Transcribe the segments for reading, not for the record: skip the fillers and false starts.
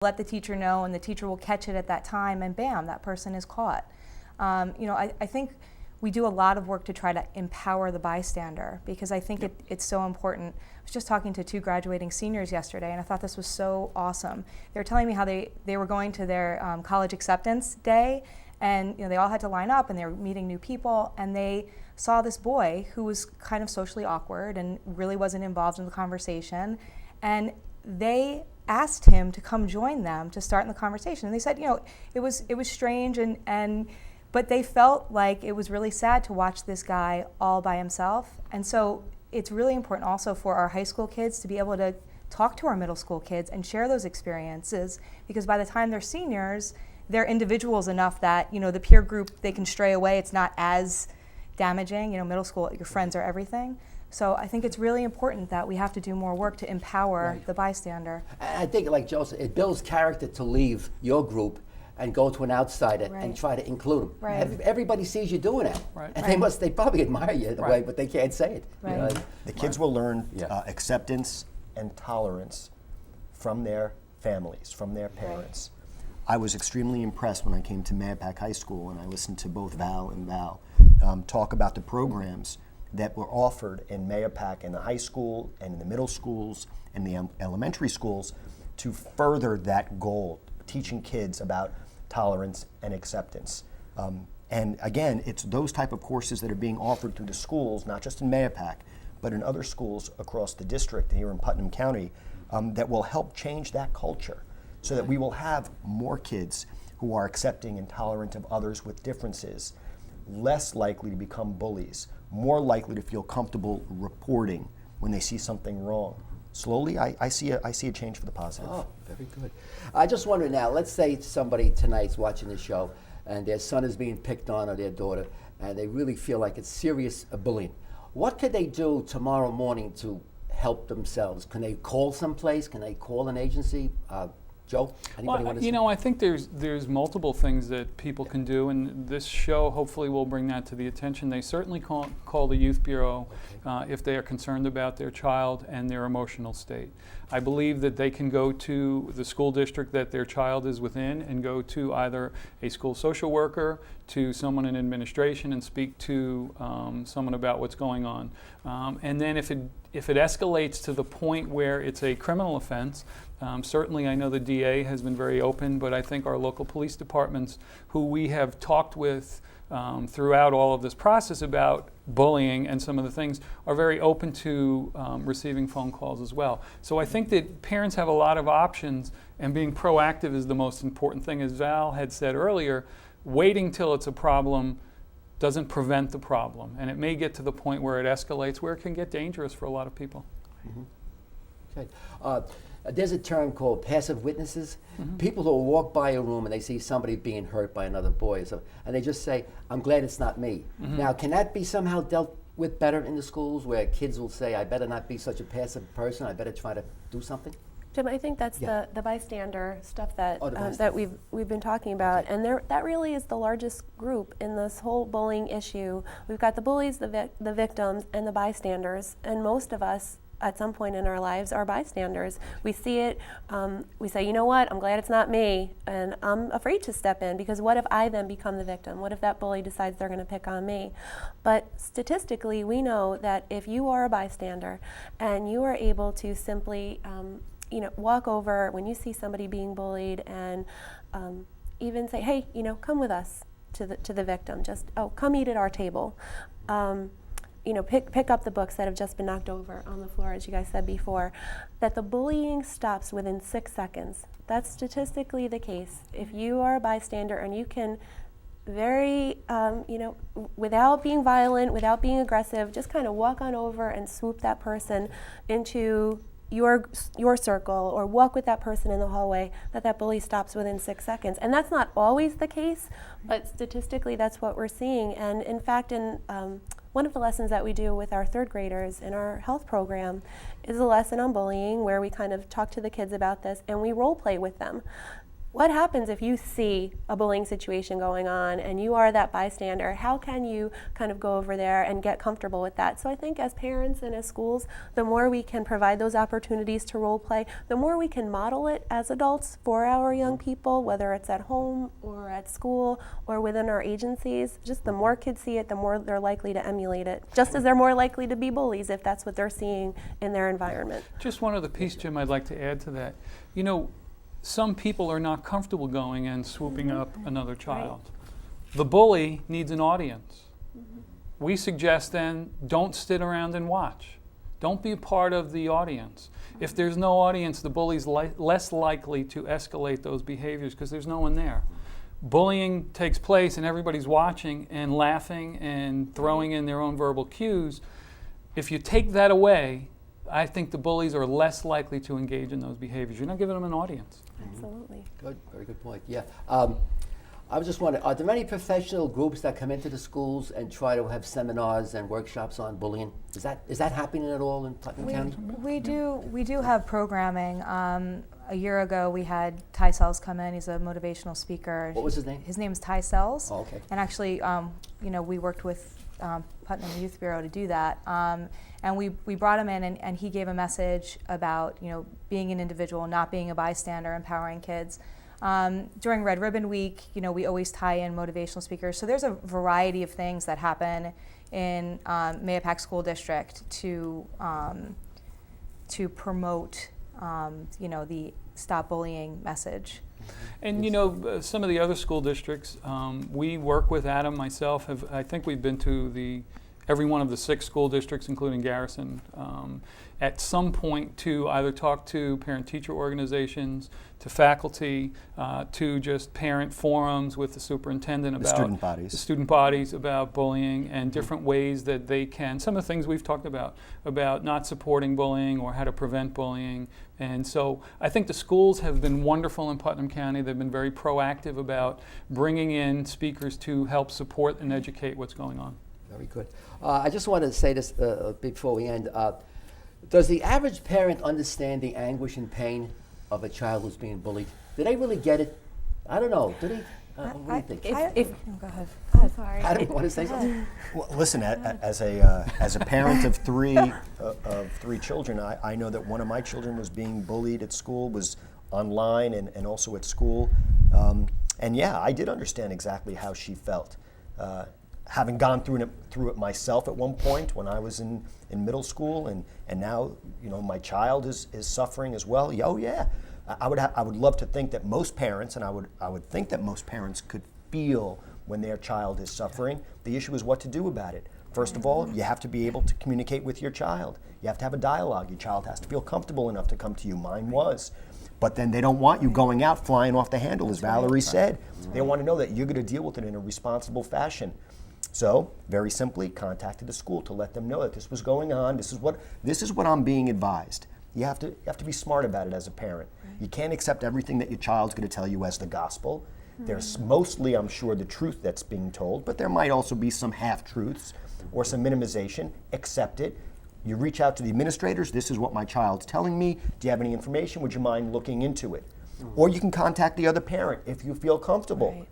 let the teacher know, and the teacher will catch it at that time, and bam, that person is caught. I think we do a lot of work to try to empower the bystander, because I think it's so important. I was just talking to 2 graduating seniors yesterday, and I thought this was so awesome. They were telling me how they were going to their college acceptance day, and they all had to line up, and they were meeting new people, and they saw this boy who was kind of socially awkward and really wasn't involved in the conversation, and they asked him to come join them to start in the conversation. And they said, it was strange, but they felt like it was really sad to watch this guy all by himself. And so it's really important also for our high school kids to be able to talk to our middle school kids and share those experiences, because by the time they're seniors, they're individuals enough that, the peer group, they can stray away. It's not as damaging. Middle school, your friends are everything. So I think it's really important that we have to do more work to empower the bystander. I think, like Joe said, it builds character to leave your group and go to an outsider and try to include them. Right. Everybody sees you doing it, Right. and they probably admire you in a way, but they can't say it. Right. The kids will learn acceptance and tolerance from their families, from their parents. I was extremely impressed when I came to Mayapack High School, and I listened to both Val and Val talk about the programs that were offered in Mayapack in the high school and in the middle schools and the elementary schools to further that goal, teaching kids about tolerance and acceptance. And again, it's those type of courses that are being offered through the schools, not just in Mayapack, but in other schools across the district here in Putnam County, that will help change that culture so that we will have more kids who are accepting and tolerant of others with differences, less likely to become bullies, more likely to feel comfortable reporting when they see something wrong. Slowly, I see a change for the positive. Oh, very good. I just wonder now, let's say somebody tonight's watching the show and their son is being picked on, or their daughter, and they really feel like it's serious bullying. What could they do tomorrow morning to help themselves? Can they call someplace? Can they call an agency? Joe, anybody want to say? I think there's multiple things that people can do, and this show hopefully will bring that to the attention. They certainly call the Youth Bureau if they are concerned about their child and their emotional state. I believe that they can go to the school district that their child is within and go to either a school social worker, to someone in administration, and speak to someone about what's going on. And then if it escalates to the point where it's a criminal offense, certainly I know the DA has been very open, but I think our local police departments, who we have talked with throughout all of this process about bullying and some of the things, are very open to receiving phone calls as well. So I think that parents have a lot of options, and being proactive is the most important thing. As Val had said earlier, waiting till it's a problem doesn't prevent the problem, and it may get to the point where it escalates, where it can get dangerous for a lot of people. Okay. There's a term called passive witnesses. People who walk by a room and they see somebody being hurt by another boy, and they just say, "I'm glad it's not me." Now, can that be somehow dealt with better in the schools, where kids will say, "I better not be such a passive person. I better try to do something"? Jim, I think that's the bystander stuff that that we've been talking about, Okay. and that really is the largest group in this whole bullying issue. We've got the bullies, the victims, and the bystanders, and most of us at some point in our lives are bystanders. We see it, we say, you know what, I'm glad it's not me, and I'm afraid to step in, because what if I then become the victim? What if that bully decides they're going to pick on me? But statistically, we know that if you are a bystander and you are able to simply walk over when you see somebody being bullied, and even say, hey, come with us to the victim. Just, come eat at our table. Pick up the books that have just been knocked over on the floor, as you guys said before. That the bullying stops within 6 seconds. That's statistically the case. If you are a bystander and you can without being violent, without being aggressive, just kind of walk on over and swoop that person into your circle, or walk with that person in the hallway, that bully stops within 6 seconds. And that's not always the case, but statistically that's what we're seeing. And in fact, in one of the lessons that we do with our 3rd graders in our health program is a lesson on bullying, where we kind of talk to the kids about this and we role play with them. what happens if you see a bullying situation going on and you are that bystander? How can you kind of go over there and get comfortable with that? So I think as parents and as schools, the more we can provide those opportunities to role play, the more we can model it as adults for our young people, whether it's at home or at school or within our agencies. Just the more kids see it, the more they're likely to emulate it, just as they're more likely to be bullies if that's what they're seeing in their environment. Just one other piece, Jim, I'd like to add to that. You know, some people are not comfortable going and swooping up another child. Right. The bully needs an audience. We suggest then, don't sit around and watch. Don't be a part of the audience. If there's no audience, the bully's less likely to escalate those behaviors because there's no one there. Bullying takes place and everybody's watching and laughing and throwing in their own verbal cues. If you take that away, I think the bullies are less likely to engage in those behaviors. You're not giving them an audience. Absolutely. Good, very good point. Yeah. I was just wondering, are there any professional groups that come into the schools and try to have seminars and workshops on bullying? Is that happening at all in Putnam County? We do have programming. A year ago, we had Ty Sells come in. He's a motivational speaker. What was his name? His name is Ty Sells. Oh, okay. And actually, we worked with Putnam Youth Bureau to do that. And we brought him in, and he gave a message about being an individual, not being a bystander, empowering kids. During Red Ribbon Week, we always tie in motivational speakers. So there's a variety of things that happen in Mahopac School District to promote the Stop Bullying message. And some of the other school districts, we work with Adam, myself. I think we've been to every one of the 6 school districts, including Garrison, at some point to either talk to parent-teacher organizations, to faculty, to just parent forums with the superintendent about the student bodies about bullying and different ways that they can. Some of the things we've talked about not supporting bullying or how to prevent bullying. And so I think the schools have been wonderful in Putnam County. They've been very proactive about bringing in speakers to help support and educate what's going on. Very good. I just wanted to say this before we end. Does the average parent understand the anguish and pain of a child who's being bullied? Do they really get it? I don't know. Do they? What do you think? Go ahead. I'm sorry. I don't want to say something. Well, listen, as a parent of three children, I know that one of my children was being bullied at school, was online and also at school. And yeah, I did understand exactly how she felt. Having gone through it myself at one point when I was in middle school, and now my child is suffering as well. Oh yeah, I would love to think that most parents, and I would think that most parents could feel when their child is suffering. The issue is what to do about it. First of all, you have to be able to communicate with your child. You have to have a dialogue. Your child has to feel comfortable enough to come to you. Mine was. But then they don't want you going out flying off the handle, as Valerie said. They want to know that you're going to deal with it in a responsible fashion. So, very simply, contacted the school to let them know that this was going on. This is what I'm being advised. You have to be smart about it as a parent. You can't accept everything that your child's going to tell you as the gospel. There's mostly, I'm sure, the truth that's being told, but there might also be some half-truths or some minimization. Accept it. You reach out to the administrators. This is what my child's telling me. Do you have any information? Would you mind looking into it? Or you can contact the other parent if you feel comfortable. Right.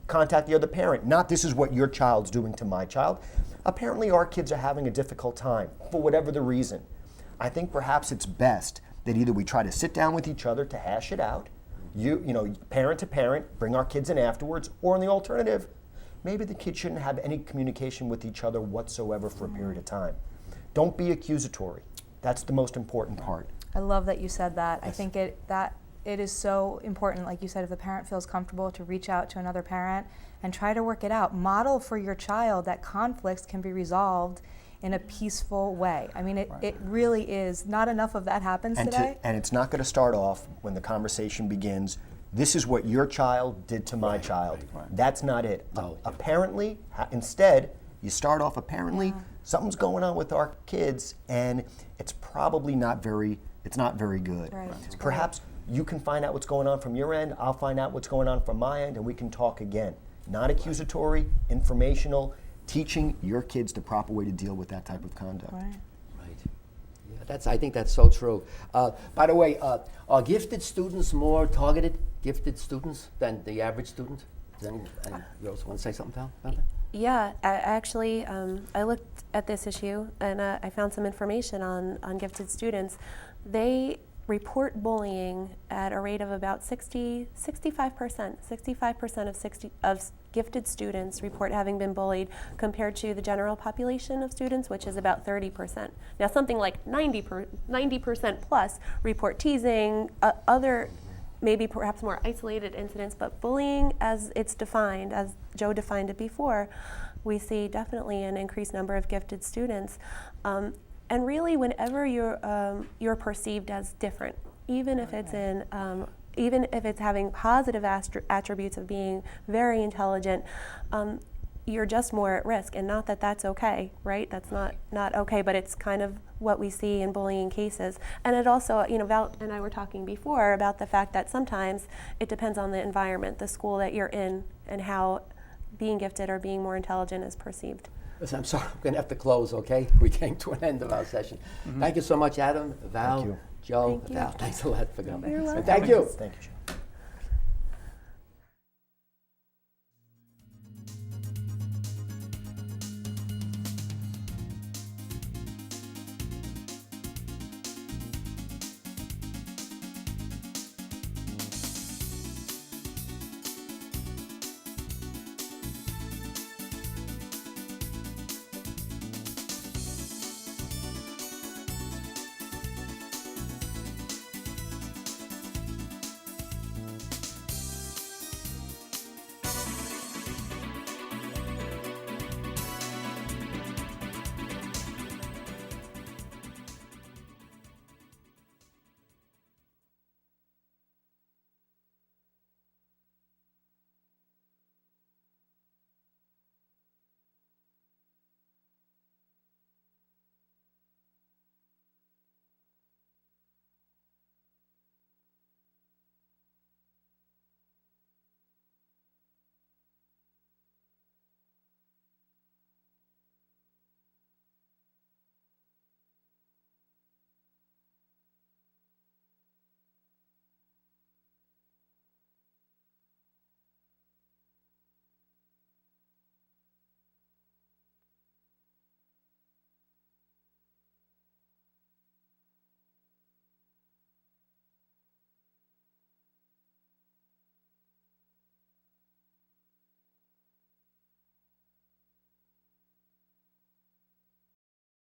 Contact the other parent. Not this is what your child's doing to my child. Apparently our kids are having a difficult time for whatever the reason. I think perhaps it's best that either we try to sit down with each other to hash it out, parent to parent, bring our kids in afterwards, or in the alternative, maybe the kids shouldn't have any communication with each other whatsoever for a period of time. Don't be accusatory. That's the most important part. I love that you said that. Yes. I think it is so important, like you said, if the parent feels comfortable to reach out to another parent and try to work it out. Model for your child that conflicts can be resolved in a peaceful way. I mean, it really is. Not enough of that happens today. And it's not going to start off when the conversation begins, this is what your child did to my child. Right. That's not it. No. Apparently, instead, you start off apparently, something's going on with our kids, and it's probably not very good. Right. Perhaps you can find out what's going on from your end, I'll find out what's going on from my end, and we can talk again. Not accusatory, informational, teaching your kids the proper way to deal with that type of conduct. Right. Right. Yeah, I think that's so true. By the way, are gifted students more targeted, gifted students, than the average student? You also want to say something, Val, about that? Yeah, actually, I looked at this issue and I found some information on gifted students. They report bullying at a rate of about 65%. 65% of gifted students report having been bullied, compared to the general population of students, which is about 30%. Now, something like 90% plus report teasing, other maybe perhaps more isolated incidents, but bullying as it's defined, as Joe defined it before, we see definitely an increased number of gifted students. And really, whenever you're perceived as different, even if it's even if it's having positive attributes of being very intelligent, you're just more at risk. And not that that's okay, right? That's not okay, but it's kind of what we see in bullying cases. And it also, Val and I were talking before about the fact that sometimes it depends on the environment, the school that you're in, and how being gifted or being more intelligent is perceived. Listen, I'm sorry, I'm going to have to close, okay? We came to an end of our session. Thank you so much, Adam, Val, Thank you. Joe, Thank you. Val. Thanks a lot for coming. You're welcome. Thank you. Thank you, Jim.